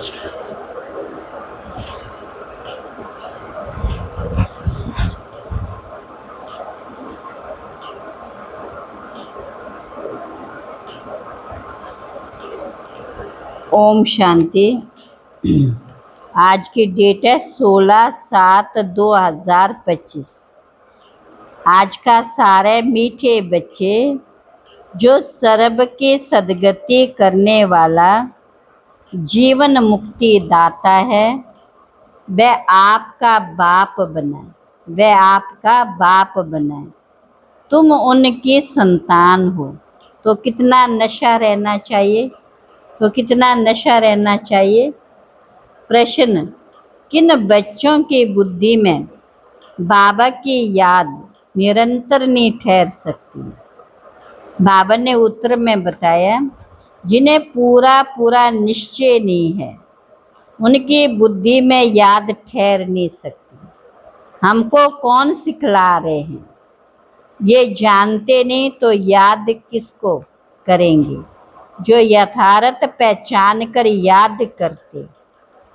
ओम शांति। आज की डेट है 16/7/2025। आज का सार है, मीठे बच्चे, जो सर्व की सदगति करने वाला जीवन मुक्ति दाता है, वह आपका बाप बनाए, वह आपका बाप बनाए। तुम उनकी संतान हो तो कितना नशा रहना चाहिए, तो कितना नशा रहना चाहिए। प्रश्न, किन बच्चों की बुद्धि में बाबा की याद निरंतर नहीं ठहर सकती? बाबा ने उत्तर में बताया, जिन्हें पूरा पूरा निश्चय नहीं है, उनकी बुद्धि में याद ठहर नहीं सकती। हमको कौन सिखला रहे हैं? ये जानते नहीं तो याद किसको करेंगे? जो यथार्थ पहचान कर याद करते,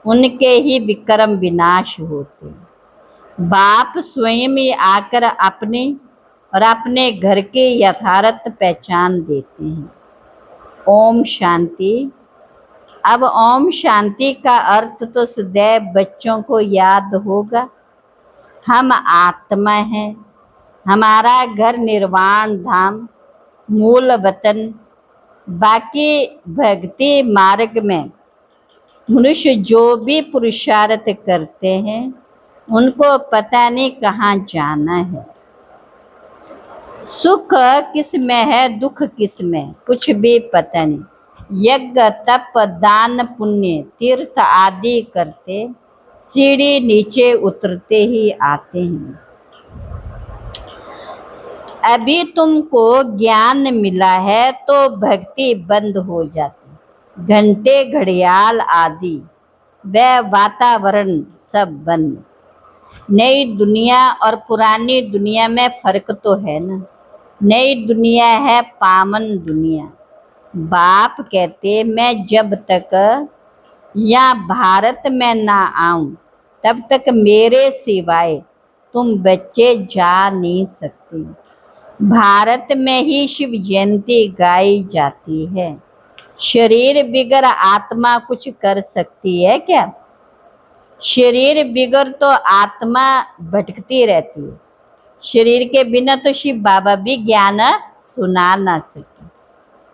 उनके ही विक्रम विनाश होते। बाप स्वयं ही आकर अपने और अपने घर के यथार्थ पहचान देते हैं। ओम शांति। अब ओम शांति का अर्थ तो सदैव बच्चों को याद होगा। हम आत्मा हैं, हमारा घर निर्वाण धाम, मूल वतन। बाकी भक्ति मार्ग में मनुष्य जो भी पुरुषार्थ करते हैं, उनको पता नहीं कहाँ जाना है। सुख किस में है, दुख किस में, कुछ भी पता नहीं। यज्ञ तप दान पुण्य तीर्थ आदि करते, सीढ़ी नीचे उतरते ही आते हैं। अभी तुमको ज्ञान मिला है तो भक्ति बंद हो जाती। घंटे घड़ियाल आदि वह वातावरण सब बंद। नई दुनिया और पुरानी दुनिया में फर्क तो है ना। नई दुनिया है पावन दुनिया। बाप कहते, मैं जब तक यहाँ भारत में ना आऊं, तब तक मेरे सिवाय तुम बच्चे जा नहीं सकते। भारत में ही शिव जयंती गाई जाती है। शरीर बिगर आत्मा कुछ कर सकती है क्या? शरीर बिगर तो आत्मा भटकती रहती है। शरीर के बिना तो शिव बाबा भी ज्ञान सुना ना सके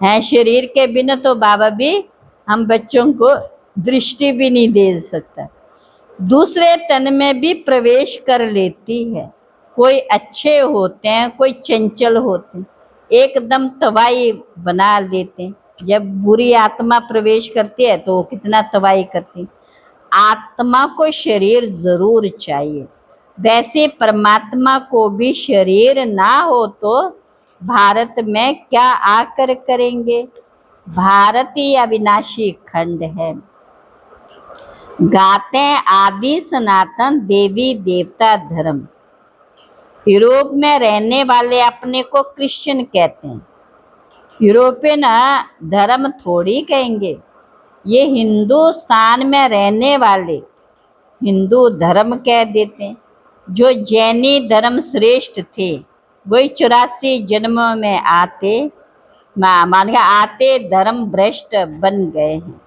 हैं। शरीर के बिना तो बाबा भी हम बच्चों को दृष्टि भी नहीं दे सकता। दूसरे तन में भी प्रवेश कर लेती है। कोई अच्छे होते हैं, कोई चंचल होते हैं, एकदम तबाही बना देते हैं। जब बुरी आत्मा प्रवेश करती है तो वो कितना तबाही करती है। आत्मा को शरीर जरूर चाहिए। वैसे परमात्मा को भी शरीर ना हो तो भारत में क्या आकर करेंगे? भारत ही अविनाशी खंड है। गाते हैं आदि सनातन देवी देवता धर्म। यूरोप में रहने वाले अपने को क्रिश्चियन कहते हैं। यूरोपियन धर्म थोड़ी कहेंगे। ये हिंदुस्तान में रहने वाले हिंदू धर्म कह देते हैं। जो जैनी धर्म श्रेष्ठ थे, वही 84 जन्मों में आते धर्म भ्रष्ट बन गए हैं,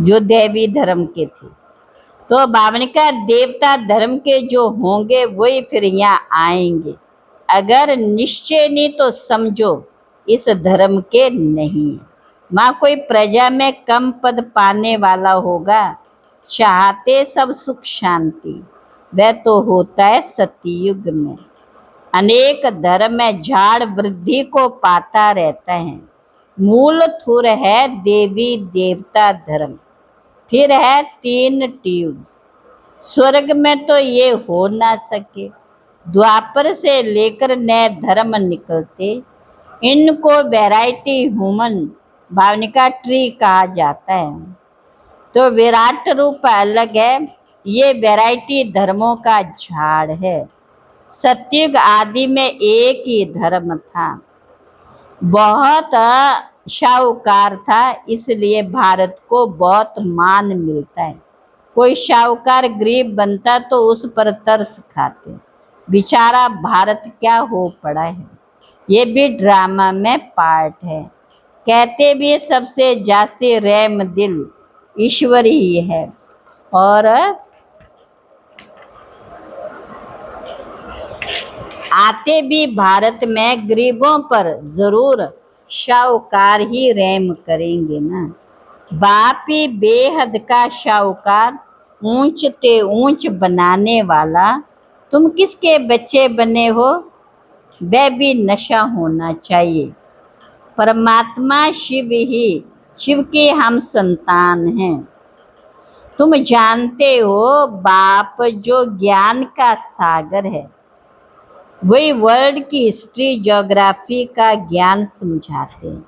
जो देवी धर्म के थे। तो बाबा ने कहा, देवता धर्म के जो होंगे वही फिर यहाँ आएंगे। अगर निश्चय नहीं तो समझो इस धर्म के नहीं। वहाँ कोई प्रजा में कम पद पाने वाला होगा। चाहते सब सुख शांति, वह तो होता है सतयुग में। अनेक धर्म में झाड़ वृद्धि को पाता रहता है। मूल थुर है देवी देवता धर्म। फिर है 3 ट्यूब। स्वर्ग में तो ये हो ना सके। द्वापर से लेकर नए धर्म निकलते, इनको वैरायटी ह्यूमन भावनिका ट्री कहा जाता है। तो विराट रूप अलग है, ये वैरायटी धर्मों का झाड़ है। सतयुग आदि में एक ही धर्म था। बहुत शाहूकार था, इसलिए भारत को बहुत मान मिलता है। कोई शाहूकार गरीब बनता तो उस पर तरस खाते। बेचारा भारत क्या हो पड़ा है। ये भी ड्रामा में पार्ट है। कहते भी सबसे जास्ती रहम दिल ईश्वर ही है। और आते भी भारत में गरीबों पर जरूर शाहूकार ही रहम करेंगे ना। बाप ही बेहद का शाहूकार, ऊंच ते ऊंच बनाने वाला। तुम किसके बच्चे बने हो? वह भी नशा होना चाहिए। परमात्मा शिव ही, शिव के हम संतान हैं। तुम जानते हो बाप जो ज्ञान का सागर है, वही वर्ल्ड की हिस्ट्री ज्योग्राफी का ज्ञान समझाते हैं।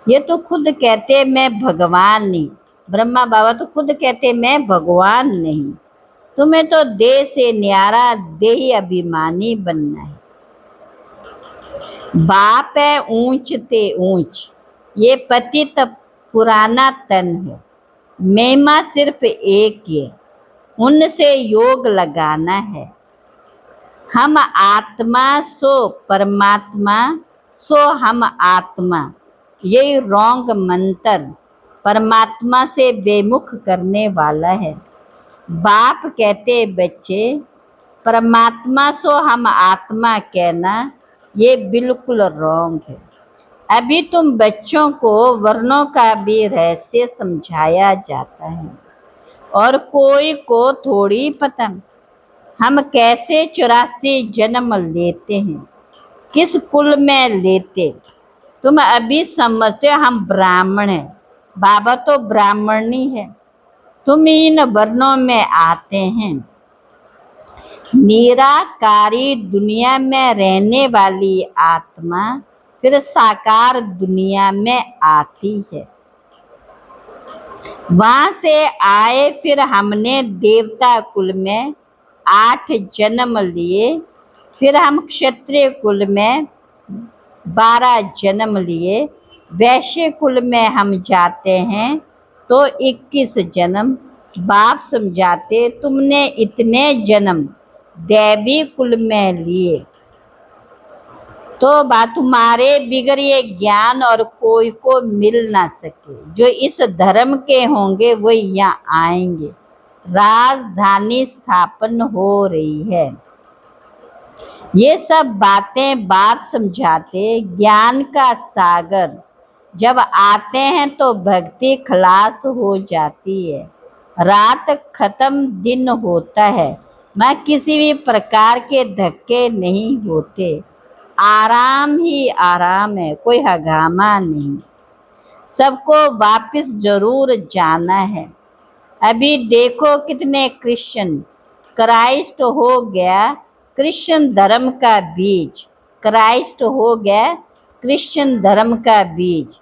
ये तो खुद कहते मैं भगवान नहीं, ब्रह्मा बाबा तो खुद कहते मैं भगवान नहीं। तुम्हें तो देह से न्यारा देही अभिमानी बनना है। बाप है ऊंच ते ऊंच, ये पतित पुराना तन है। महिमा सिर्फ एक है, उनसे योग लगाना है। हम आत्मा सो परमात्मा, सो हम आत्मा, यही रॉन्ग मंत्र परमात्मा से बेमुख करने वाला है। बाप कहते बच्चे परमात्मा सो हम आत्मा कहना, ये बिल्कुल रॉन्ग है। अभी तुम बच्चों को वर्णों का भी रहस्य समझाया जाता है, और कोई को थोड़ी पता हम कैसे 84 जन्म लेते हैं, किस कुल में लेते। तुम अभी समझते हो हम ब्राह्मण हैं, बाबा तो ब्राह्मणी है। तुम इन वर्णों में आते हैं। निराकारी दुनिया में रहने वाली आत्मा फिर साकार दुनिया में आती है। वहां से आए फिर हमने देवता कुल में 8 जन्म लिए, फिर हम क्षत्रिय कुल में 12 जन्म लिए, वैश्य कुल में हम जाते हैं तो 21 जन्म। बाप समझाते तुमने इतने जन्म दैवी कुल में लिए, तो बात तुम्हारे बिगड़ ये ज्ञान और कोई को मिल ना सके। जो इस धर्म के होंगे वो यहाँ आएंगे। राजधानी स्थापन हो रही है। ये सब बातें बाप समझाते। ज्ञान का सागर जब आते हैं तो भक्ति खलास हो जाती है। रात खत्म दिन होता है, मैं किसी भी प्रकार के धक्के नहीं होते। आराम ही आराम है, कोई हंगामा नहीं। सबको वापस जरूर जाना है। अभी देखो कितने क्रिश्चियन, क्राइस्ट हो गया क्रिश्चियन धर्म का बीज, क्राइस्ट हो गया क्रिश्चियन धर्म का बीज।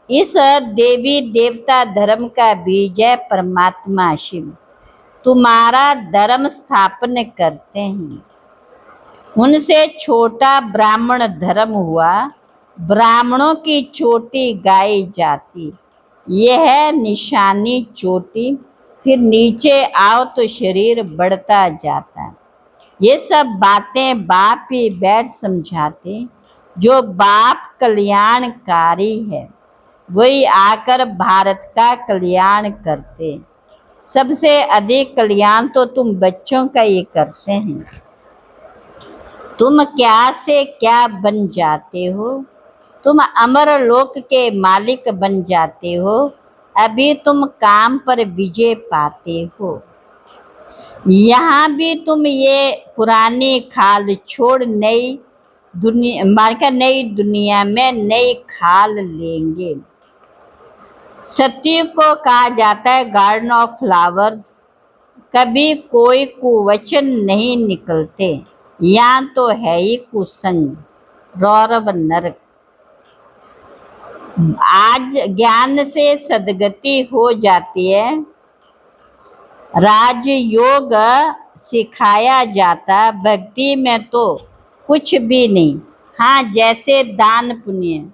इस देवी देवता धर्म का बीज है परमात्मा शिव। तुम्हारा धर्म स्थापन करते हैं। उनसे छोटा ब्राह्मण धर्म हुआ, ब्राह्मणों की चोटी गाई जाती। यह है निशानी चोटी, फिर नीचे आओ तो शरीर बढ़ता जाता है। ये सब बातें बाप ही बैठ समझाते। जो बाप कल्याणकारी है वही आकर भारत का कल्याण करते। सबसे अधिक कल्याण तो तुम बच्चों का ही करते हैं। तुम क्या से क्या बन जाते हो, तुम अमर लोक के मालिक बन जाते हो। अभी तुम काम पर विजय पाते हो। यहाँ भी तुम ये पुरानी खाल छोड़ नई दुनिया मारकर नई दुनिया में नई खाल लेंगे। सत्य को कहा जाता है गार्डन ऑफ फ्लावर्स। कभी कोई कुवचन नहीं निकलते, यहाँ तो है ही कुसंग, रौरव नरक। आज ज्ञान से सदगति हो जाती है। राजयोग सिखाया जाता, भक्ति में तो कुछ भी नहीं। हाँ, जैसे दान पुण्य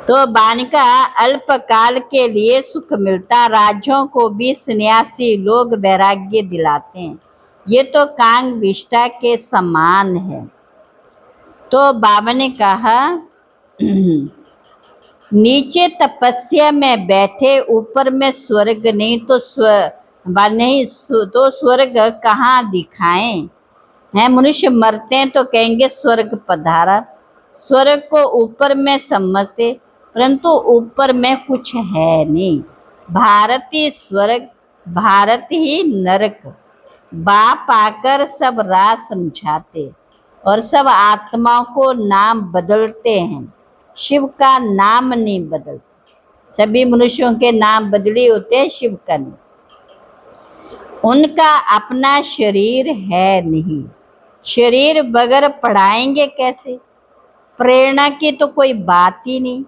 तो बालिका अल्पकाल के लिए सुख मिलता, राज्यों को भी सन्यासी लोग वैराग्य दिलाते हैं। ये तो कांग विष्टा के समान है। तो बाबा ने कहा नीचे तपस्या में बैठे, ऊपर में स्वर्ग नहीं तो तो स्वर्ग कहाँ दिखाएं। हैं मनुष्य मरते हैं तो कहेंगे स्वर्ग पधारा। स्वर्ग को ऊपर में समझते, परंतु ऊपर में कुछ है नहीं। भारत ही स्वर्ग, भारत ही नरक। बाप आकर सब राह समझाते और सब आत्माओं को नाम बदलते हैं, शिव का नाम नहीं बदलते। सभी मनुष्यों के नाम बदले होते हैं, शिव का नहीं। उनका अपना शरीर है नहीं, शरीर बगैर पढ़ाएंगे कैसे। प्रेरणा की तो कोई बात ही नहीं।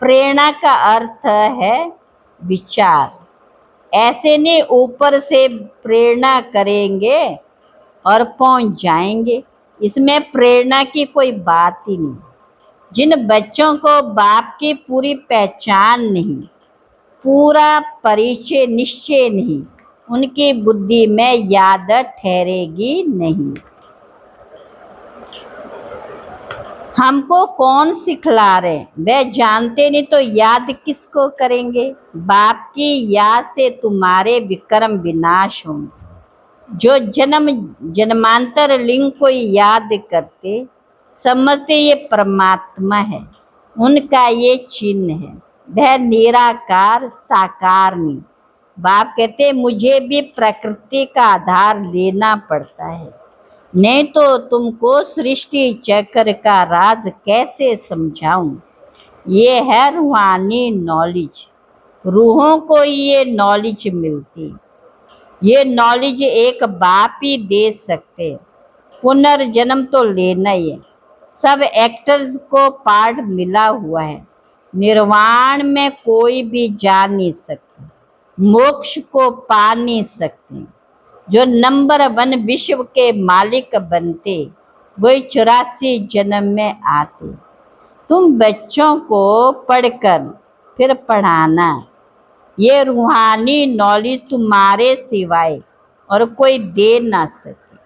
प्रेरणा का अर्थ है विचार। ऐसे नहीं ऊपर से प्रेरणा करेंगे और पहुंच जाएंगे, इसमें प्रेरणा की कोई बात ही नहीं। जिन बच्चों को बाप की पूरी पहचान नहीं, पूरा परिचय निश्चय नहीं, उनकी बुद्धि में याद ठहरेगी नहीं। हमको कौन सिखला रहे, वे जानते नहीं तो याद किसको करेंगे। बाप की याद से तुम्हारे विक्रम विनाश होंगे। जो जन्म जन्मांतर लिंग को याद करते, समझते ये परमात्मा है, उनका ये चिन्ह है। वह निराकार साकार नहीं। बाप कहते मुझे भी प्रकृति का आधार लेना पड़ता है, नहीं तो तुमको सृष्टि चक्र का राज कैसे समझाऊं। ये है रूहानी नॉलेज। रूहों को ये नॉलेज मिलती, ये नॉलेज एक बाप ही दे सकते। पुनर्जन्म तो लेना ही है। सब एक्टर्स को पार्ट मिला हुआ है। निर्वाण में कोई भी जा नहीं सकता, मोक्ष को पा नहीं सकते। जो नंबर 1 विश्व के मालिक बनते, वही 84 जन्म में आते। तुम बच्चों को पढ़कर फिर पढ़ाना, ये रूहानी नॉलेज तुम्हारे सिवाय और कोई दे ना सके।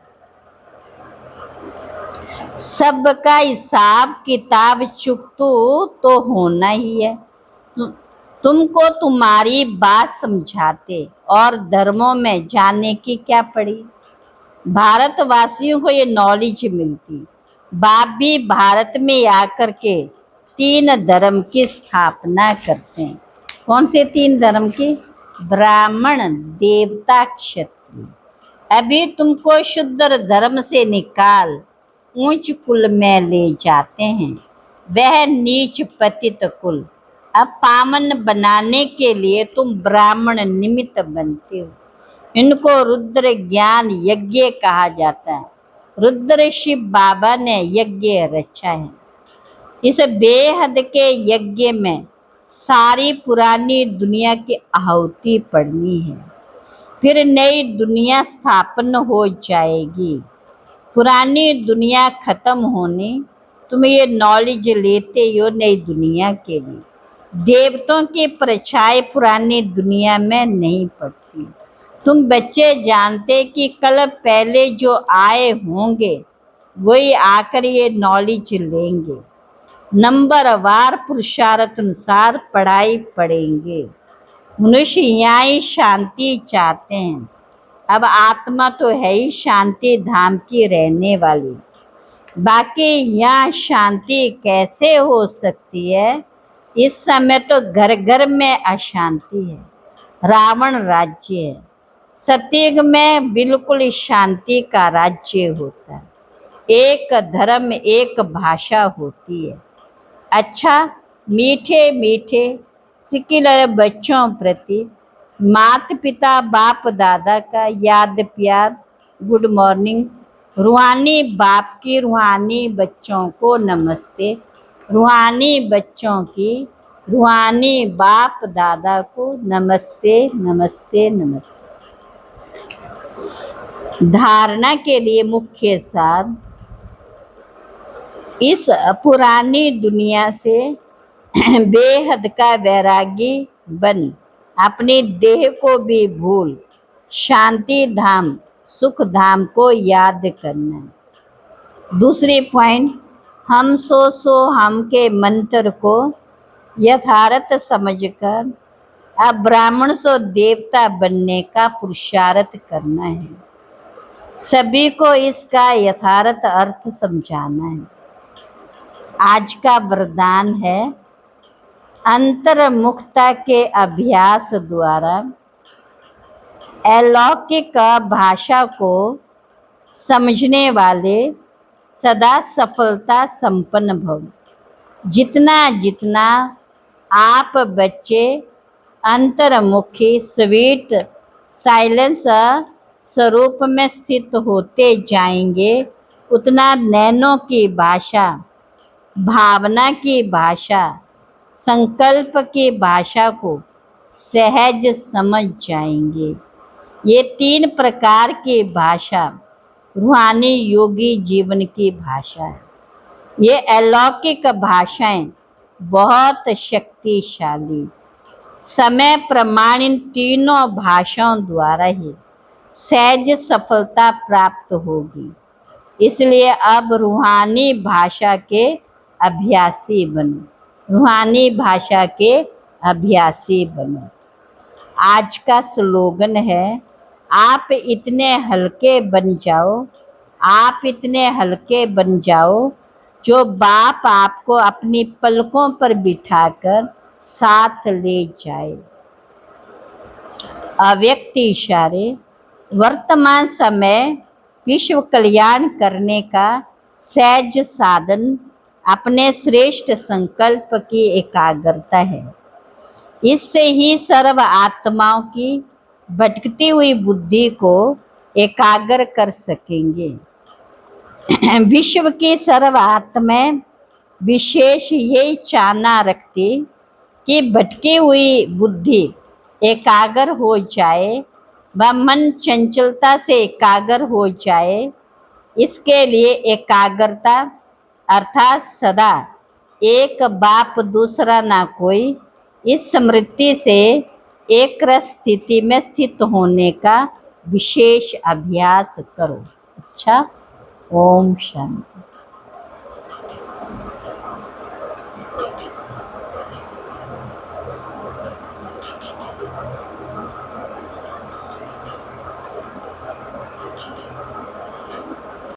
सबका हिसाब किताब चुकतू तो होना ही है। तुमको तुम्हारी बात समझाते और धर्मों में जाने की क्या पड़ी। भारतवासियों को ये नॉलेज मिलती। बाप भी भारत में आकर के 3 धर्म की स्थापना करते हैं। कौन से 3 धर्म की? ब्राह्मण, देवता, क्षत्रिय। अभी तुमको शुद्ध धर्म से निकाल ऊंच कुल में ले जाते हैं, वह नीच पतित कुल। अब पावन बनाने के लिए तुम ब्राह्मण निमित्त बनते हो। इनको रुद्र ज्ञान यज्ञ कहा जाता है। रुद्र शिव बाबा ने यज्ञ रचा है। इस बेहद के यज्ञ में सारी पुरानी दुनिया की आहुति पड़नी है, फिर नई दुनिया स्थापन हो जाएगी। पुरानी दुनिया खत्म होने, तुम ये नॉलेज लेते हो नई दुनिया के लिए। देवताओं की परछाई पुरानी दुनिया में नहीं पड़ती। तुम बच्चे जानते कि कल पहले जो आए होंगे वही आकर ये नॉलेज लेंगे। नंबरवार पुरुषार्थ अनुसार पढ़ाई पढ़ेंगे। मनुष्य यहाँ ही शांति चाहते हैं। अब आत्मा तो है ही शांति धाम की रहने वाली, बाकी यहाँ शांति कैसे हो सकती है। इस समय तो घर घर में अशांति है, रावण राज्य है। सतयुग में बिल्कुल शांति का राज्य होता है। एक धर्म एक भाषा होती है। अच्छा, मीठे मीठे सिकिलर बच्चों प्रति माता पिता बाप दादा का याद प्यार, गुड मॉर्निंग। रूहानी बाप की रूहानी बच्चों को नमस्ते। रूहानी बच्चों की रूहानी बाप दादा को नमस्ते नमस्ते नमस्ते। धारणा के लिए मुख्य सार, इस पुरानी दुनिया से बेहद का वैरागी बन, अपनी देह को भी भूल, शांति धाम सुख धाम को याद करना। दूसरी पॉइंट, हम सो हम के मंत्र को यथार्थ समझकर अब ब्राह्मण सो देवता बनने का पुरुषार्थ करना है। सभी को इसका यथार्थ अर्थ समझाना है। आज का वरदान है, अंतर्मुखता के अभ्यास द्वारा अलौकिक भाषा को समझने वाले सदा सफलता संपन्न भव। जितना जितना आप बच्चे अंतर्मुखी स्वीट साइलेंस स्वरूप में स्थित होते जाएंगे, उतना नैनों की भाषा, भावना की भाषा, संकल्प की भाषा को सहज समझ जाएंगे। ये 3 प्रकार की भाषा रूहानी योगी जीवन की भाषा है। ये अलौकिक भाषाएं बहुत शक्तिशाली, समय प्रमाण इन तीनों भाषाओं द्वारा ही सहज सफलता प्राप्त होगी। इसलिए अब रूहानी भाषा के अभ्यासी बनो, रूहानी भाषा के अभ्यासी बनो। आज का स्लोगन है, आप इतने हल्के बन जाओ, आप इतने हल्के बन जाओ, जो बाप आपको अपनी पलकों पर बिठाकर साथ ले जाए। अव्यक्त इशारे, वर्तमान समय विश्व कल्याण करने का सहज साधन अपने श्रेष्ठ संकल्प की एकाग्रता है। इससे ही सर्व आत्माओं की भटकती हुई बुद्धि को एकाग्र कर सकेंगे। विश्व की सर्व आत्माएं विशेष यही चाहना रखती कि भटकी हुई बुद्धि एकाग्र हो जाए, व मन चंचलता से एकाग्र हो जाए। इसके लिए एकाग्रता अर्थात सदा एक बाप दूसरा ना कोई, इस स्मृति से एक रस स्थिति में स्थित होने का विशेष अभ्यास करो। अच्छा, ओम शांति।